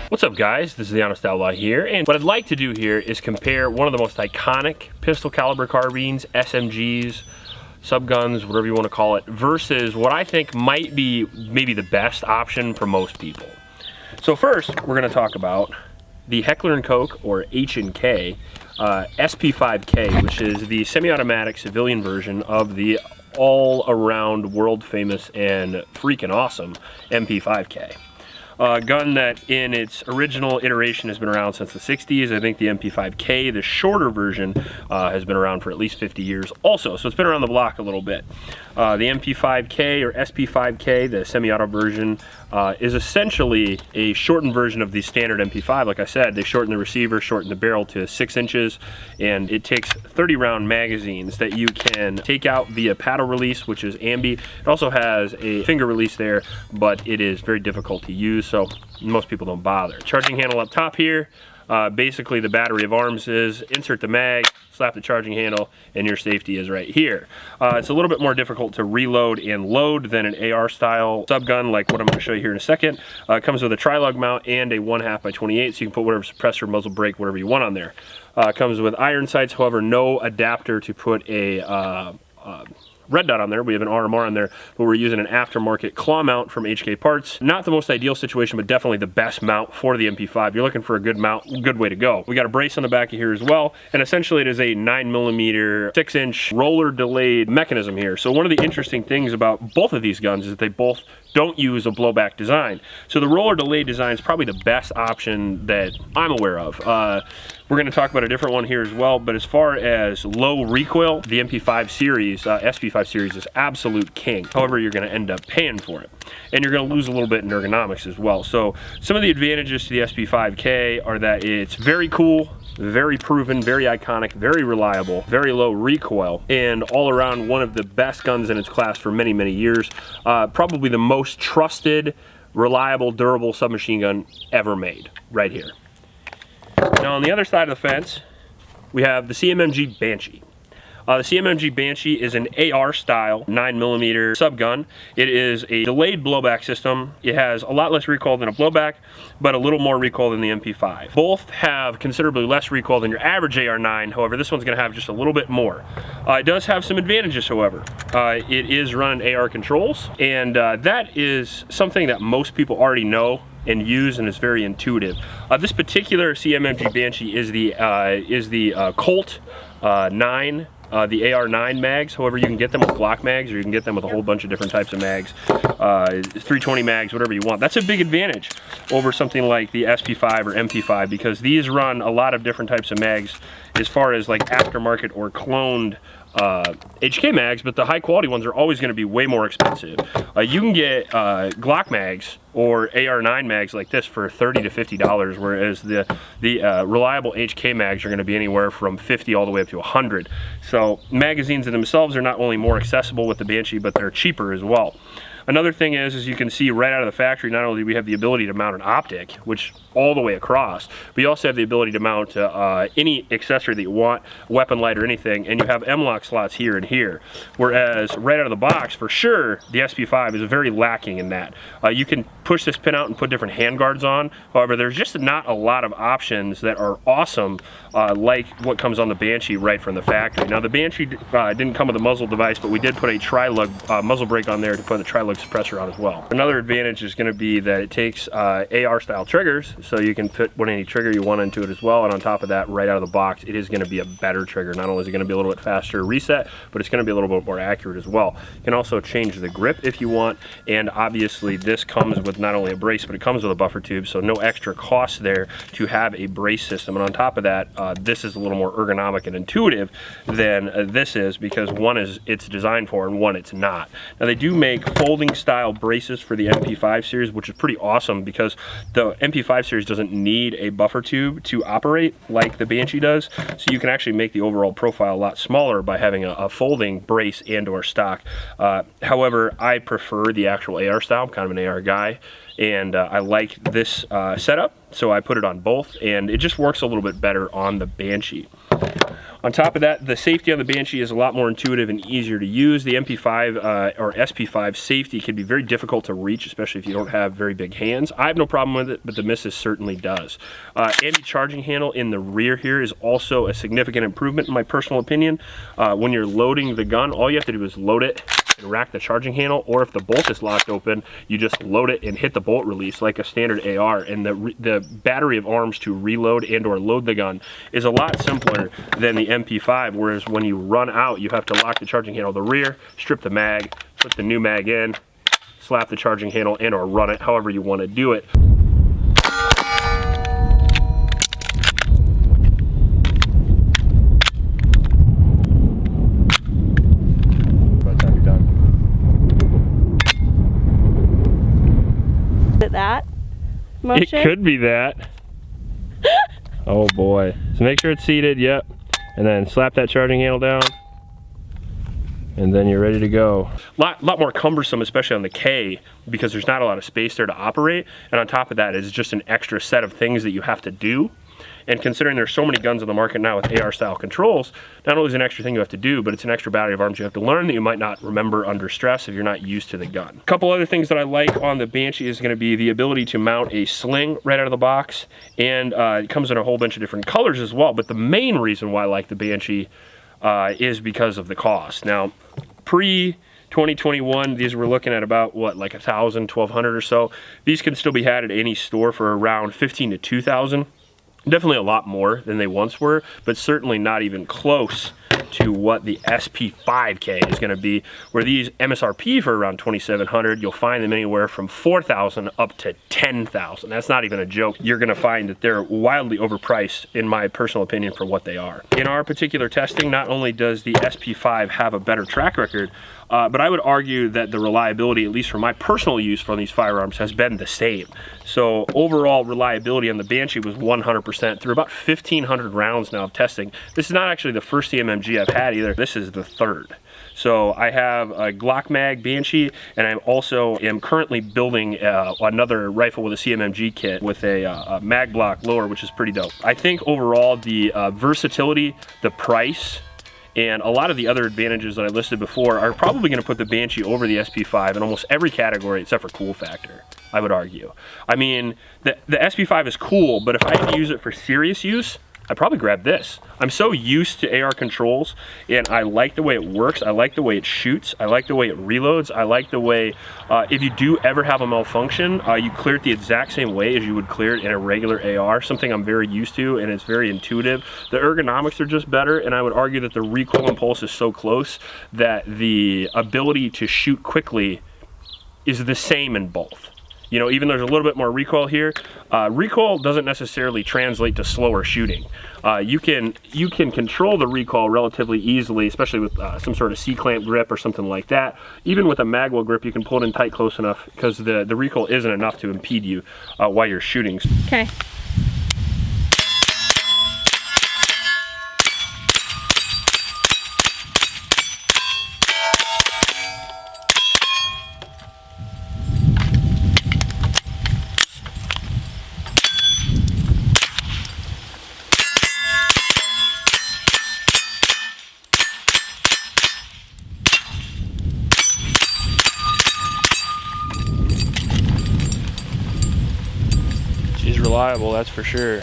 What's up guys, this is the Honest Outlaw here, and what I'd like to do here is compare one of the most iconic pistol caliber carbines, SMGs, subguns, whatever you want to call it, versus what I think might be maybe the best option for most people. So first, we're going to talk about the Heckler & Koch, or H&K, SP5K, which is the semi-automatic civilian version of the all-around world famous and freaking awesome MP5K. A gun that in its original iteration has been around since the 60s. I think the MP5K, the shorter version, has been around for at least 50 years also, so it's been around the block a little bit. The MP5K, or SP5K, the semi-auto version, is essentially a shortened version of the standard MP5. Like I said, they shorten the receiver, shorten the barrel to 6 inches, and it takes 30-round magazines that you can take out via paddle release, which is ambi. It also has a finger release there, but it is very difficult to use, so most people don't bother. Charging handle up top here. Basically the battery of arms is insert the mag, slap the charging handle, and your safety is right here. It's a little bit more difficult to reload and load than an AR style subgun like what I'm going to show you here in a second. It comes with a tri-lug mount and a 1/2 by 28, so you can put whatever suppressor, muzzle brake, whatever you want on there. It comes with iron sights, however no adapter to put a red dot on there. We have an RMR on there, but we're using an aftermarket claw mount from HK Parts. Not the most ideal situation, but definitely the best mount for the MP5. You're looking for a good mount, good way to go. We got a brace on the back of here as well, and essentially it is a 9mm 6-inch roller delayed mechanism here. So one of the interesting things about both of these guns is that they both don't use a blowback design. So the roller delayed design is probably the best option that I'm aware of. We're going to talk about a different one here as well, but as far as low recoil, the MP5 series, SP5 series is absolute king. However, you're going to end up paying for it. And you're going to lose a little bit in ergonomics as well. So some of the advantages to the SP5K are that it's very cool, very proven, very iconic, very reliable, very low recoil, and all around one of the best guns in its class for many, many years. Probably the most trusted, reliable, durable submachine gun ever made, right here. Now on the other side of the fence, we have the CMMG Banshee. The CMMG Banshee is an AR style 9mm subgun. It is a delayed blowback system. It has a lot less recoil than a blowback, but a little more recoil than the MP5. Both have considerably less recoil than your average AR9, however this one's going to have just a little bit more. It does have some advantages, however. It is running AR controls, and that is something that most people already know and use, and is very intuitive. This particular CMMG Banshee is the Colt 9, the AR9 mags. However, you can get them with Glock mags, or you can get them with a whole bunch of different types of mags, 320 mags, whatever you want. That's a big advantage over something like the SP5 or MP5, because these run a lot of different types of mags as far as like aftermarket or cloned HK mags, but the high quality ones are always going to be way more expensive. You can get Glock mags or AR9 mags like this for $30 to $50, whereas the reliable HK mags are going to be anywhere from $50 all the way up to $100. So magazines in themselves are not only more accessible with the Banshee, but they're cheaper as well. Another thing is, as you can see right out of the factory, not only do we have the ability to mount an optic, which all the way across, but you also have the ability to mount any accessory that you want, weapon light or anything, and you have M-LOK slots here and here. Whereas right out of the box, for sure, the SP5 is very lacking in that. You can push this pin out and put different handguards on. However, there's just not a lot of options that are awesome like what comes on the Banshee right from the factory. Now the Banshee didn't come with a muzzle device, but we did put a tri-lug muzzle brake on there to put the tri-lug suppressor on as well. Another advantage is going to be that it takes AR style triggers, so you can put any trigger you want into it as well, and on top of that, right out of the box, it is going to be a better trigger. Not only is it going to be a little bit faster reset, but it's going to be a little bit more accurate as well. You can also change the grip if you want, and obviously this comes with not only a brace, but it comes with a buffer tube, so no extra cost there to have a brace system. And on top of that, this is a little more ergonomic and intuitive than this is, because one is it's designed for and one it's not. Now they do make folding style braces for the MP5 series, which is pretty awesome, because the MP5 series doesn't need a buffer tube to operate like the Banshee does, so you can actually make the overall profile a lot smaller by having a folding brace and or stock. However, I prefer the actual AR style. I'm kind of an AR guy, and I like this setup, so I put it on both, and it just works a little bit better on the Banshee. On top of that, the safety on the Banshee is a lot more intuitive and easier to use. The MP5 or SP5 safety can be very difficult to reach, especially if you don't have very big hands. I have no problem with it, but the Missus certainly does. Anti-charging handle in the rear here is also a significant improvement in my personal opinion. When you're loading the gun, all you have to do is load it and rack the charging handle, or if the bolt is locked open, you just load it and hit the bolt release like a standard AR, and the battery of arms to reload and or load the gun is a lot simpler than the MP5, whereas when you run out, you have to lock the charging handle to the rear, strip the mag, put the new mag in, slap the charging handle and or run it however you want to do it. That motion? It could be that. Oh boy. So make sure it's seated, yep. And then slap that charging handle down. And then you're ready to go. Lot more cumbersome, especially on the K, because there's not a lot of space there to operate. And on top of that is just an extra set of things that you have to do. And considering there's so many guns on the market now with AR style controls, not only is it an extra thing you have to do, but it's an extra battery of arms you have to learn that you might not remember under stress if you're not used to the gun. A couple other things that I like on the Banshee is going to be the ability to mount a sling right out of the box, and it comes in a whole bunch of different colors as well. But the main reason why I like the Banshee is because of the cost. Now, pre-2021, these were looking at about what, like $1,000, $1,200 or so. These can still be had at any store for around $1,500 to $2,000. Definitely a lot more than they once were, but certainly not even close to what the SP5K is going to be, where these MSRP for around $2,700, you'll find them anywhere from $4,000 up to $10,000. That's not even a joke. You're going to find that they're wildly overpriced, in my personal opinion, for what they are. In our particular testing, not only does the SP5 have a better track record, but I would argue that the reliability, at least for my personal use for these firearms, has been the same. So overall reliability on the Banshee was 100% through about 1,500 rounds now of testing. This is not actually the first CMMG I've had either. This is the third. So I have a Glock mag Banshee, and I also am currently building another rifle with a CMMG kit with a mag block lower, which is pretty dope. I think overall the versatility, the price, and a lot of the other advantages that I listed before are probably going to put the Banshee over the SP5 in almost every category except for cool factor, I would argue. I mean, the SP5 is cool, but if I had to use it for serious use, I'd probably grab this. I'm so used to AR controls, and I like the way it works. I like the way it shoots. I like the way it reloads. I like the way, if you do ever have a malfunction, you clear it the exact same way as you would clear it in a regular AR, something I'm very used to, and it's very intuitive. The ergonomics are just better, and I would argue that the recoil and pulse is so close that the ability to shoot quickly is the same in both. You know, even there's a little bit more recoil here. Recoil doesn't necessarily translate to slower shooting. You can control the recoil relatively easily, especially with some sort of C-clamp grip or something like that. Even with a magwell grip, you can pull it in tight close enough because the recoil isn't enough to impede you while you're shooting. Okay. Reliable, that's for sure.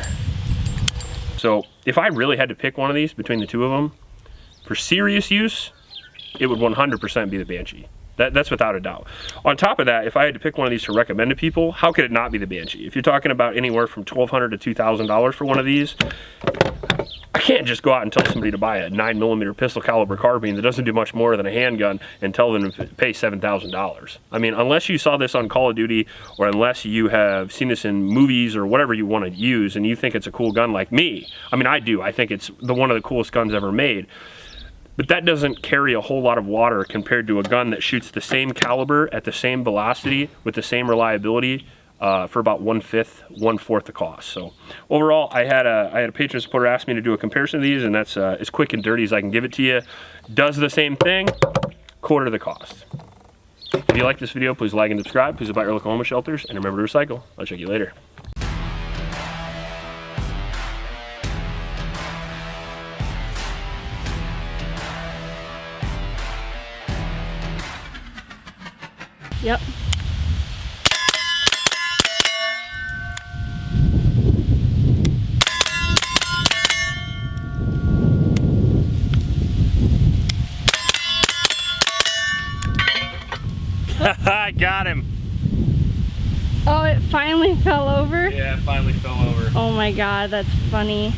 So if I really had to pick one of these between the two of them for serious use, it would 100% be the Banshee. That's without a doubt. On top of that, if I had to pick one of these to recommend to people, how could it not be the Banshee? If you're talking about anywhere from $1,200 to $2,000 for one of these, I can't just go out and tell somebody to buy a 9mm pistol caliber carbine that doesn't do much more than a handgun and tell them to pay $7,000. I mean, unless you saw this on Call of Duty, or unless you have seen this in movies or whatever you want to use and you think it's a cool gun like me, I mean, I do. I think it's one of the coolest guns ever made. But that doesn't carry a whole lot of water compared to a gun that shoots the same caliber at the same velocity with the same reliability for about 1/5, 1/4 the cost. So overall, I had a Patreon supporter ask me to do a comparison of these, and that's as quick and dirty as I can give it to you. Does the same thing, quarter the cost. If you like this video, please like and subscribe. Please about your local homeless shelters, and remember to recycle. I'll check you later. Yep. I got him. Oh, it finally fell over? Yeah, it finally fell over. Oh my god, that's funny.